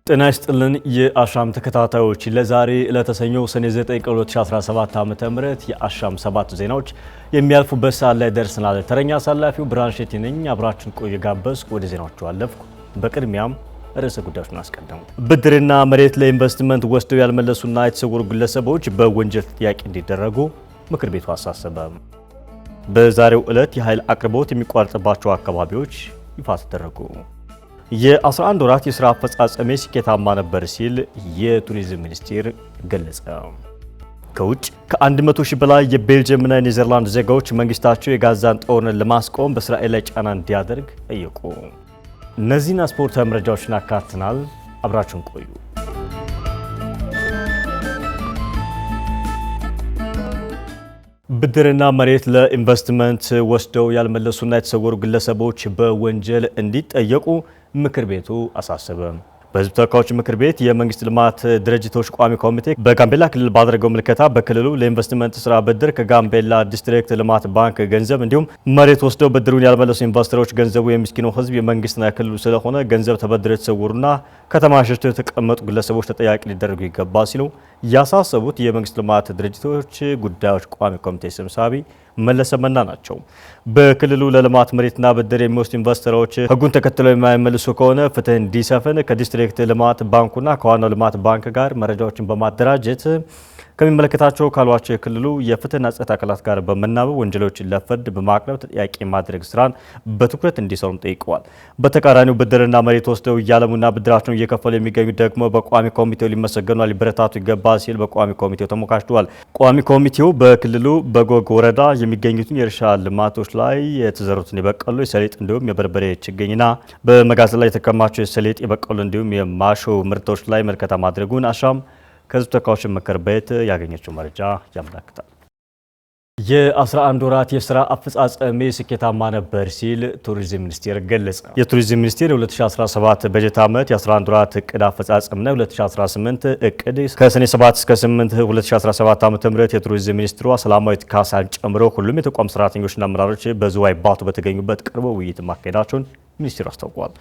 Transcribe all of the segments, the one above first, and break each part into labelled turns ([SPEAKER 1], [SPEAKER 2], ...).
[SPEAKER 1] ጤና ይስጥልን የአሻም ተከታታዮች ለዛሬ ለተሰኘው ሰኔ 9 ቀን 2017 ዓ.ም የአሻም 7 ዜናዎች የሚያልፉበት ሰዓት ላይ ደርሰናል። ተረኛ አሳላፊው ብርሃን ሸቴ ነኝ። አብራችን ቆዩ ጋበዝኩ። ወደ ዜናዎቹ አለፍኩ። በቅድሚያም ርዕሰ ጉዳዮችን አስቀድሙ። ብድርና መሬት ለኢንቨስትመንት ወስደው ያልመለሱና የተሰወሩ ግለሰቦች በወንጀል ተጠያቂ እንዲደረጉ ምክር ቤቱ አሳሰበ። በዛሬው ዕለት የኃይል አቅርቦት የሚቋረጥባቸው አካባቢዎች ይፋ ተደረጉ። የ11 ወራት የሥራ አፈጻጸሜ ስኬታማ ነበር ሲል የቱሪዝም ሚኒስቴር ገለጸ። ከውጭ ከ100 ሺህ በላይ የቤልጅየምና የኔዘርላንድ ዜጋዎች መንግስታቸው የጋዛን ጦርነት ለማስቆም በእስራኤል ላይ ጫና እንዲያደርግ ጠየቁ። እነዚህና ስፖርታዊ መረጃዎችን አካትናል። አብራችሁን ቆዩ። ብድርና መሬት ለኢንቨስትመንት ወስደው ያልመለሱና የተሰወሩ ግለሰቦች በወንጀል እንዲጠየቁ ምክር ቤቱ አሳሰበ። በሕዝብ ተወካዮች ምክር ቤት የመንግስት ልማት ድርጅቶች ቋሚ ኮሚቴ በጋምቤላ ክልል ባደረገው ምልከታ በክልሉ ለኢንቨስትመንት ስራ ብድር ከጋምቤላ ዲስትሪክት ልማት ባንክ ገንዘብ እንዲሁም መሬት ወስደው ብድሩን ያልመለሱ ኢንቨስተሮች ገንዘቡ የሚስኪኑ ሕዝብ የመንግስትና የክልሉ ስለሆነ ገንዘብ ተበድረው የተሰወሩና ከተማ ሸሽተው የተቀመጡ ግለሰቦች ተጠያቂ ሊደረጉ ይገባ ሲሉ ያሳሰቡት የመንግስት ልማት ድርጅቶች ጉዳዮች ቋሚ ኮሚቴ ሰብሳቢ መለሰ መና ናቸው። በክልሉ ለልማት መሬትና ብድር የሚወስዱ ኢንቨስተሮች ህጉን ተከትለው የማይመልሱ ከሆነ ፍትህ እንዲሰፍን ከዲስትሪክት ልማት ባንኩና ከዋናው ልማት ባንክ ጋር መረጃዎችን በማደራጀት ከሚመለከታቸው ካሏቸው የክልሉ የፍትህና ጸጥታ አካላት ጋር በመናበብ ወንጀሎችን ለፍርድ በማቅረብ ተጠያቂ ማድረግ ስራን በትኩረት እንዲሰሩም ጠይቀዋል። በተቃራኒው ብድርና መሬት ወስደው እያለሙና ብድራቸውን እየከፈሉ የሚገኙ ደግሞ በቋሚ ኮሚቴው ሊመሰገኑ ሊበረታቱ ይገባል ሲል በቋሚ ኮሚቴው ተሞካሽተዋል። ቋሚ ኮሚቴው በክልሉ በጎግ ወረዳ የሚገኙትን የእርሻ ልማቶች ላይ የተዘሩትን የበቆሎ፣ የሰሊጥ እንዲሁም የበርበሬ ችግኝና በመጋዘን ላይ የተከማቸው የሰሊጥ፣ የበቆሎ እንዲሁም የማሾ ምርቶች ላይ ምልከታ ማድረጉን አሻም ከሕዝብ ተወካዮች ምክር ቤት ያገኘችው መረጃ ያመለክታል። የ11 ወራት የሥራ አፈጻጸሜ ስኬታማ ነበር ሲል ቱሪዝም ሚኒስቴር ገለጸ። የቱሪዝም ሚኒስቴር የ2017 በጀት ዓመት የ11 ወራት እቅድ አፈጻጸምና የ2018 እቅድ ከሰኔ 7 እስከ 8 2017 ዓ.ም የቱሪዝም ሚኒስትሯ ሰላማዊት ካሳን ጨምሮ ሁሉም የተቋም ሰራተኞችና አመራሮች በዝዋይ ባቱ በተገኙበት ቀርበው ውይይት ማካሄዳቸውን ሚኒስቴሩ አስታውቋል።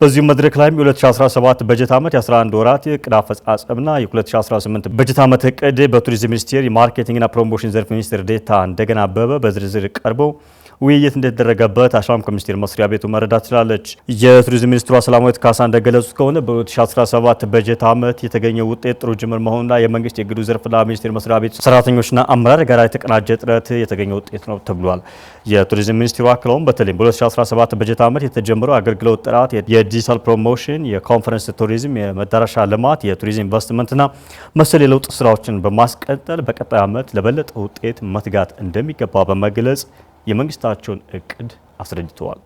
[SPEAKER 1] በዚሁ መድረክ ላይም የ2017 በጀት ዓመት የ11 ወራት እቅድ አፈጻጸምና የ2018 በጀት ዓመት እቅድ በቱሪዝም ሚኒስቴር የማርኬቲንግና ፕሮሞሽን ዘርፍ ሚኒስትር ዴኤታ እንደገና አበበ በዝርዝር ቀርበው ውይይት እንደተደረገበት አሻም ከሚኒስቴር መስሪያ ቤቱ መረዳት ችላለች። የቱሪዝም ሚኒስትሯ ሰላማዊት ካሳ እንደገለጹት ከሆነ በ2017 በጀት ዓመት የተገኘው ውጤት ጥሩ ጅምር መሆኑና የመንግስት የግሉ ዘርፍና ሚኒስቴር መስሪያ ቤቱ ሰራተኞችና አመራር ጋር የተቀናጀ ጥረት የተገኘ ውጤት ነው ተብሏል። የቱሪዝም ሚኒስትሩ አክለውም በተለይም በ2017 በጀት ዓመት የተጀመረው አገልግሎት ጥራት፣ የዲጂታል ፕሮሞሽን፣ የኮንፈረንስ ቱሪዝም፣ የመዳረሻ ልማት፣ የቱሪዝም ኢንቨስትመንትና መሰል የለውጥ ስራዎችን በማስቀጠል በቀጣይ ዓመት ለበለጠ ውጤት መትጋት እንደሚገባ በመግለጽ የመንግስታቸውን እቅድ አስረድተዋል።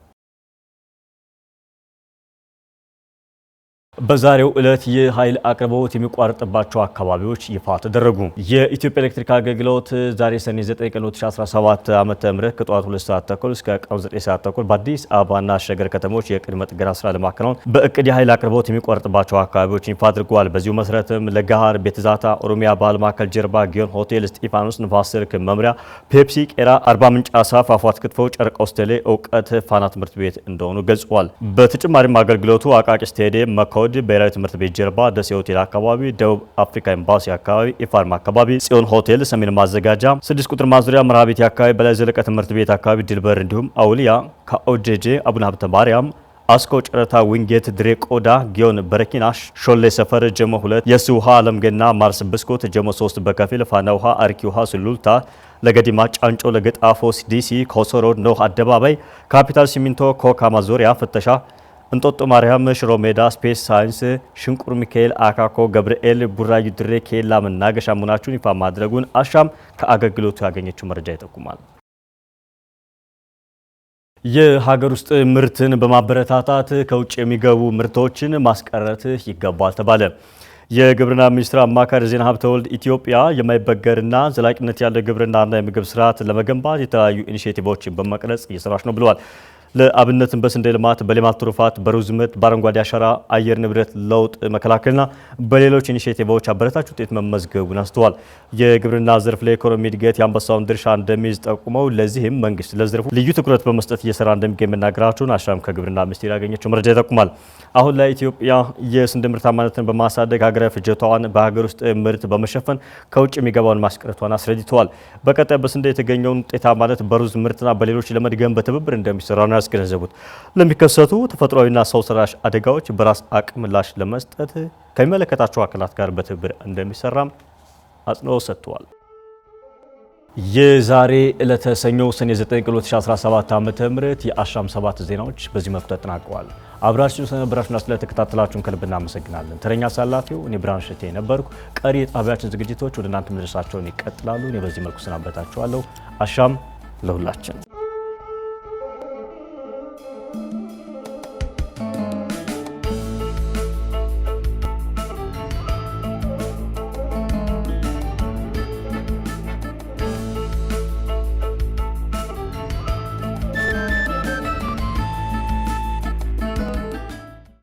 [SPEAKER 1] በዛሬው ዕለት የኃይል አቅርቦት የሚቋረጥባቸው አካባቢዎች ይፋ ተደረጉ። የኢትዮጵያ ኤሌክትሪክ አገልግሎት ዛሬ ሰኔ 9 ቀን 2017 ዓ.ም ከጠዋቱ 2 ሰዓት ተኩል እስከ ቀኑ 9 ሰዓት ተኩል በአዲስ አበባና አሸገር ከተሞች የቅድመ ጥገና ስራ ለማከናወን በእቅድ የኃይል አቅርቦት የሚቋረጥባቸው አካባቢዎች ይፋ አድርጓል። በዚሁ መሰረትም ለጋሃር፣ ቤትዛታ፣ ኦሮሚያ ባህል ማዕከል ጀርባ፣ ጊዮን ሆቴል፣ እስጢፋኖስ፣ ንፋስ ስልክ መምሪያ፣ ፔፕሲ፣ ቄራ፣ አርባ ምንጭ አሳፍ፣ አፏት ክትፎ፣ ጨርቆስ ቴሌ፣ እውቀት፣ ፋና ትምህርት ቤት እንደሆኑ ገልጿል። በተጨማሪም አገልግሎቱ አቃቂ ስቴዲየም፣ መኮድ ብሔራዊ ትምህርት ቤት ጀርባ፣ ደሴ ሆቴል አካባቢ፣ ደቡብ አፍሪካ ኤምባሲ አካባቢ፣ ኢፋርም አካባቢ፣ ጽዮን ሆቴል፣ ሰሜን ማዘጋጃ፣ 6 ቁጥር ማዞሪያ፣ መርሃቤቴ አካባቢ፣ በላይ ዘለቀ ትምህርት ቤት አካባቢ፣ ድልበር እንዲሁም አውሊያ፣ ከኦጄጄ፣ አቡነ ሀብተ ማርያም፣ አስኮ፣ ጨረታ፣ ዊንጌት፣ ድሬ ቆዳ፣ ጊዮን፣ በረኪና፣ ሾሌ ሰፈር፣ ጀሞ 2፣ የስ ውሃ፣ አለምገና፣ ማርስ ብስኮት፣ ጀሞ 3 በከፊል፣ ፋና ውሃ፣ አርኪ ውሃ፣ ሱሉልታ፣ ለገዲማ፣ ጫንጮ፣ ለገጣፎ፣ ዲሲ፣ ኮሶሮ፣ ኖህ አደባባይ፣ ካፒታል ሲሚንቶ፣ ኮካ ማዞሪያ፣ ፍተሻ፣ እንጦጦ ማርያም፣ ሽሮ ሜዳ፣ ስፔስ ሳይንስ፣ ሽንቁር ሚካኤል፣ አካኮ፣ ገብርኤል፣ ቡራዩ፣ ድሬ፣ ኬላ፣ መናገሻ መሆናቸውን ይፋ ማድረጉን አሻም ከአገልግሎቱ ያገኘችው መረጃ ይጠቁማል። የሀገር ውስጥ ምርትን በማበረታታት ከውጭ የሚገቡ ምርቶችን ማስቀረት ይገባል ተባለ። የግብርና ሚኒስትር አማካሪ ዜና ሀብተወልድ ኢትዮጵያ የማይበገርና ዘላቂነት ያለው ግብርናና የምግብ ስርዓት ለመገንባት የተለያዩ ኢኒሼቲቮችን በመቅረጽ እየሰራች ነው ብለዋል። ለአብነትም በስንዴ ልማት፣ በሌማት ትሩፋት፣ በሩዝ ምርት፣ በአረንጓዴ አሻራ፣ አየር ንብረት ለውጥ መከላከልና በሌሎች ኢኒሼቲቮች አበረታች ውጤት መመዝገቡን አስተዋል። የግብርና ዘርፍ ለኢኮኖሚ እድገት የአንበሳውን ድርሻ እንደሚይዝ ጠቁመው ለዚህም መንግስት ለዘርፉ ልዩ ትኩረት በመስጠት እየሰራ እንደሚገኝ መናገራቸውን አሻም ከግብርና ሚኒስቴር ያገኘችው መረጃ ይጠቁማል። አሁን ላይ ኢትዮጵያ የስንዴ ምርታማነትን በማሳደግ ሀገራዊ ፍጆታዋን በሀገር ውስጥ ምርት በመሸፈን ከውጭ የሚገባውን ማስቀረቷን አስረድተዋል። በቀጣይ በስንዴ የተገኘውን ውጤታማነት በሩዝ ምርትና በሌሎች ለመድገም በትብብር እንደሚሰራ ነው ያስገነዘቡት። ለሚከሰቱ ተፈጥሯዊና ሰው ሰራሽ አደጋዎች በራስ አቅም ምላሽ ለመስጠት ከሚመለከታቸው አካላት ጋር በትብብር እንደሚሰራም አጽንኦት ሰጥተዋል። የዛሬ ዕለተ ሰኞ ሰኔ 9 2017 ዓ.ም የአሻም 7 ዜናዎች በዚህ መልኩ ተጠናቀዋል። አብራችሁ ስለነበራችሁና ስለተከታተላችሁን ከልብ እናመሰግናለን። ተረኛ አሳላፊው እኔ ብርሃን ሸቴ ነበርኩ። ቀሪ የጣቢያችን ዝግጅቶች ወደ እናንተ መድረሳቸውን ይቀጥላሉ። እኔ በዚህ መልኩ ሰናበታችኋለሁ። አሻም ለሁላችን።